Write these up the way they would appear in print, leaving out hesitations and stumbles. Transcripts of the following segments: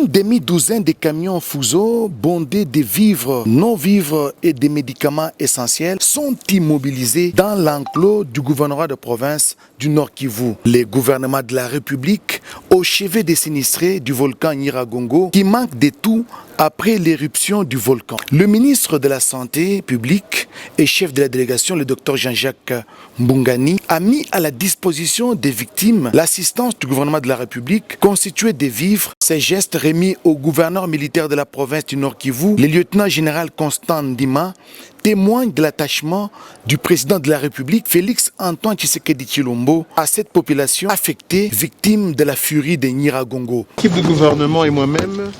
Une demi-douzaine de camions Fuso bondés de vivres, non-vivres et des médicaments essentiels sont immobilisés dans l'enclos du gouvernorat de province du Nord Kivu. Le gouvernement de la République au chevet des sinistrés du volcan Nyiragongo qui manque de tout après l'éruption du volcan. Le ministre de la Santé publique et chef de la délégation, le docteur Jean-Jacques Mbungani, a mis à la disposition des victimes l'assistance du gouvernement de la République constituée de vivres. Ces gestes remis au gouverneur militaire de la province du Nord Kivu, le lieutenant général Constant Ndima, témoigne de l'attachement du président de la République, Félix Antoine Tshisekedi Tshilombo, à cette population affectée, victime de la furie des Nyiragongo. L'équipe du gouvernement et moi-même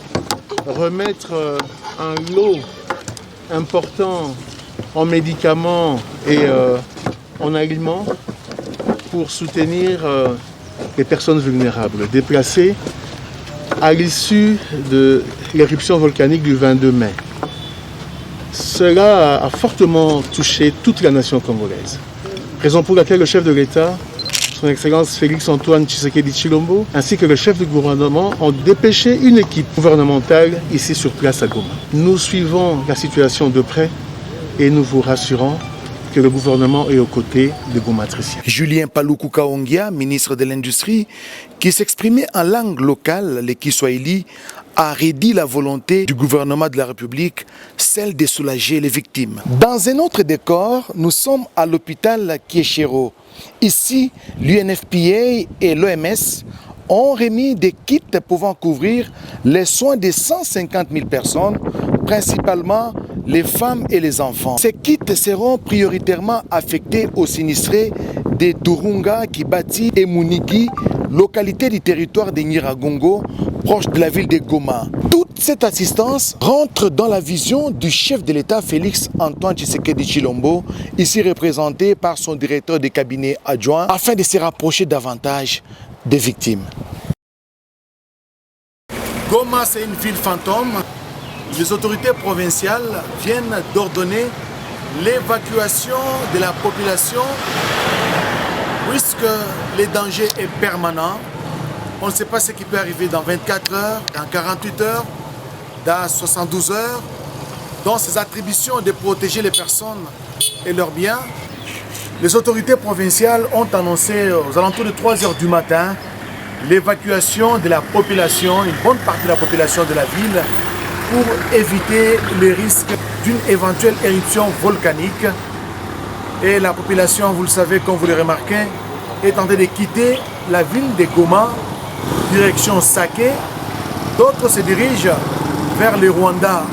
remettre un lot important en médicaments et en aliments pour soutenir les personnes vulnérables déplacées à l'issue de l'éruption volcanique du 22 mai. Cela a fortement touché toute la nation congolaise. Raison pour laquelle le chef de l'État, son Excellence Félix Antoine Tshisekedi Tshilombo, ainsi que le chef du gouvernement ont dépêché une équipe gouvernementale ici sur place à Goma. Nous suivons la situation de près et nous vous rassurons que le gouvernement est aux côtés de Goma-Tricien. Julien Paluku Kaongia, ministre de l'Industrie, qui s'exprimait en langue locale, le Kiswahili, a redit la volonté du gouvernement de la République, celle de soulager les victimes. Dans un autre décor, nous sommes à l'hôpital Kieshero. Ici, l'UNFPA et l'OMS ont remis des kits pouvant couvrir les soins de 150 000 personnes, principalement les femmes et les enfants. Ces kits seront prioritairement affectés aux sinistrés de Turunga, Kibati et Munigi, localité du territoire de Nyiragongo, proche de la ville de Goma. Toute cette assistance rentre dans la vision du chef de l'État Félix Antoine Tshisekedi Tshilombo, ici représenté par son directeur de cabinet adjoint, afin de se rapprocher davantage des victimes. Goma, c'est une ville fantôme. Les autorités provinciales viennent d'ordonner l'évacuation de la population puisque le danger est permanent. On ne sait pas ce qui peut arriver dans 24 heures, dans 48 heures, dans 72 heures. Dans ces attributions de protéger les personnes et leurs biens, les autorités provinciales ont annoncé aux alentours de 3 heures du matin l'évacuation de la population, une bonne partie de la population de la ville, pour éviter le risque d'une éventuelle éruption volcanique. Et la population, vous le savez, comme vous le remarquez, est en train de quitter la ville de Goma, direction Sake. D'autres se dirigent vers le Rwanda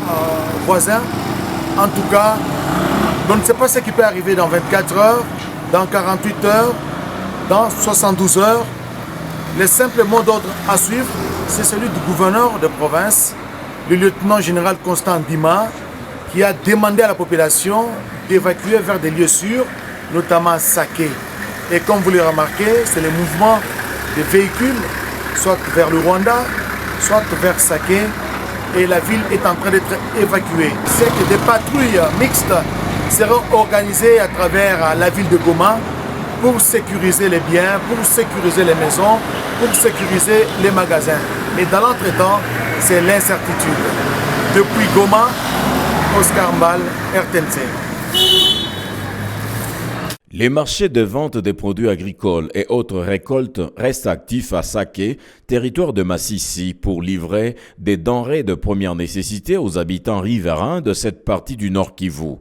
voisin. En tout cas, on ne sait pas ce qui peut arriver dans 24 heures, dans 48 heures, dans 72 heures. Le simple mot d'ordre à suivre, c'est celui du gouverneur de province, le lieutenant général Constant Ndima, qui a demandé à la population d'évacuer vers des lieux sûrs, notamment Sake. Et comme vous le remarquez, c'est le mouvement des véhicules, soit vers le Rwanda, soit vers Sake, et la ville est en train d'être évacuée. C'est que des patrouilles mixtes seront organisées à travers la ville de Goma pour sécuriser les biens, pour sécuriser les maisons, pour sécuriser les magasins. Et dans l'entretemps, c'est l'incertitude. Depuis Goma, Oscar Mbal, RTNC. Les marchés de vente des produits agricoles et autres récoltes restent actifs à Sake, territoire de Massissi, pour livrer des denrées de première nécessité aux habitants riverains de cette partie du Nord Kivu.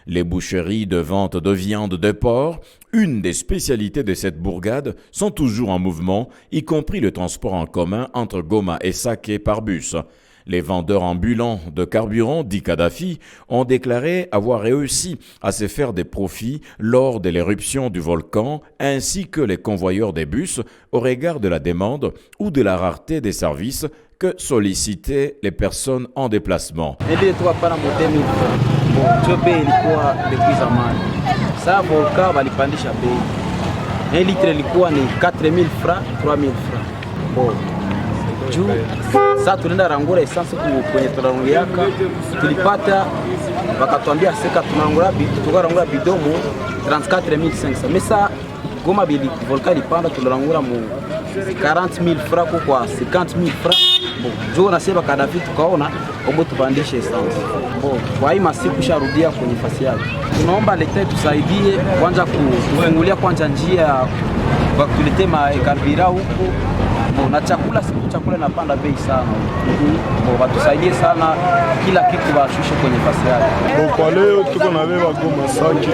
Les boucheries de vente de viande de porc, une des spécialités de cette bourgade, sont toujours en mouvement, y compris le transport en commun entre Goma et Sake par bus. Les vendeurs ambulants de carburant, dit Kadhafi, ont déclaré avoir réussi à se faire des profits lors de l'éruption du volcan, ainsi que les convoyeurs des bus, au regard de la demande ou de la rareté des services que sollicitaient les personnes en déplacement. Juu sasa tunaenda rangura essence kwenye tunaongeaka tulipata wakatuambia seka tunarangura tukarangura bidomo 34500 mesa Goma volcan ilipanda tunarangura mu 40000 francs kwa 50000 francs Juu nasema Kadafi tukaona ombo tupandishe essence. Kwa hii masiku sharudia kwenye fasi yake. Tunaomba leta tusaidie kwanza kufungulia kwanza njia kwa kulete makarbira huko. Na chakula inapanda bei sana. Watusaidie sana kila kitu bashushe kwenye fasi yake. Kwa leo tuko na beba Goma Sake.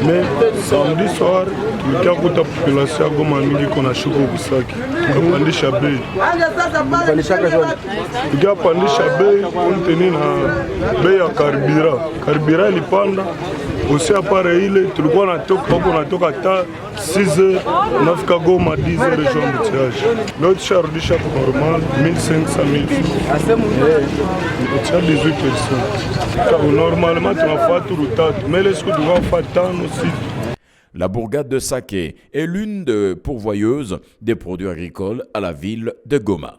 Mais samedi soir tulikia kuta population ya Goma mingi kona shuko kusaki. Tukapandisha bei. Tukapandisha bei konteni na bei ya karibira. Karibira ilipanda. Aussi à part ile tulikuwa natoka ta 6h nafika Goma 10h région de Tiage. Leo tusharudisha kwa normal 1500 18%. Normalement tunafaa turu tatu, mais les coups doivent faire tano aussi. La bourgade de Saké est l'une des pourvoyeuses des produits agricoles à la ville de Goma.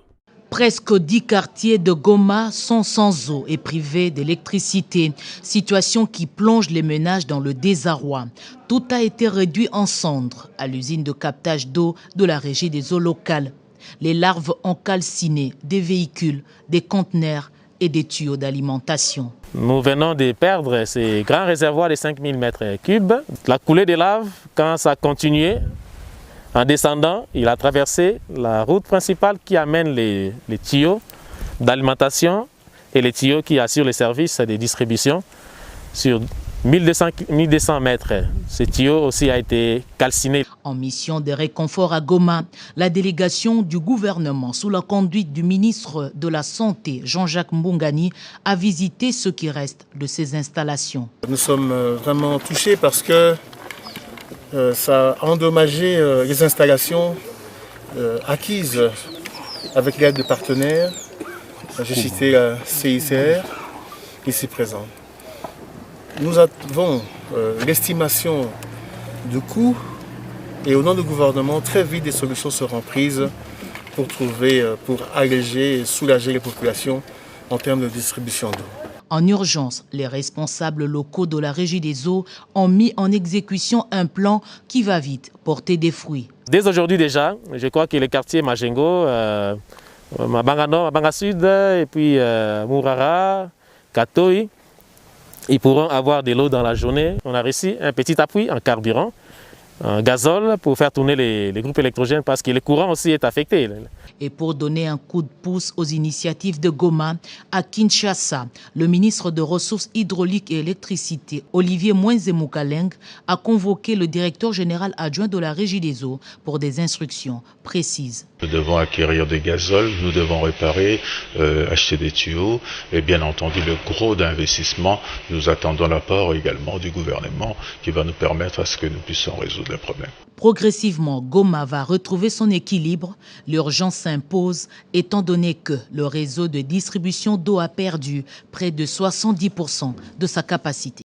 Presque 10 quartiers de Goma sont sans eau et privés d'électricité, situation qui plonge les ménages dans le désarroi. Tout a été réduit en cendres à l'usine de captage d'eau de la régie des eaux locales. Les larves ont calciné des véhicules, des conteneurs et des tuyaux d'alimentation. Nous venons de perdre ces grands réservoirs de 5000 m3. La coulée des laves, quand ça a continué, en descendant, il a traversé la route principale qui amène les tuyaux d'alimentation et les tuyaux qui assurent les services de distribution sur 1200 mètres. Ce tuyau aussi a été calciné. En mission de réconfort à Goma, la délégation du gouvernement sous la conduite du ministre de la Santé, Jean-Jacques Mbongani, a visité ce qui reste de ces installations. Nous sommes vraiment touchés parce que ça a endommagé les installations acquises avec l'aide de partenaires. J'ai cité la CICR ici présente. Nous avons l'estimation du coût et au nom du gouvernement, très vite des solutions seront prises pour alléger et soulager les populations en termes de distribution d'eau. En urgence, les responsables locaux de la Régie des eaux ont mis en exécution un plan qui va vite porter des fruits. Dès aujourd'hui déjà, je crois que les quartiers Majengo, Mabanga Nord, Mabanga Sud, et puis Mourara, Katoi, ils pourront avoir de l'eau dans la journée. On a reçu un petit appui en carburant, en gazole pour faire tourner les groupes électrogènes parce que le courant aussi est affecté. Et pour donner un coup de pouce aux initiatives de Goma, à Kinshasa, le ministre des Ressources hydrauliques et électricité, Olivier Mwenze-Moukaleng, a convoqué le directeur général adjoint de la Régie des eaux pour des instructions précises. Nous devons acquérir des gazoles, nous devons réparer, acheter des tuyaux et bien entendu le gros d'investissement, nous attendons l'apport également du gouvernement qui va nous permettre à ce que nous puissions résoudre le problème. Progressivement, Goma va retrouver son équilibre. L'urgence s'impose étant donné que le réseau de distribution d'eau a perdu près de 70% de sa capacité.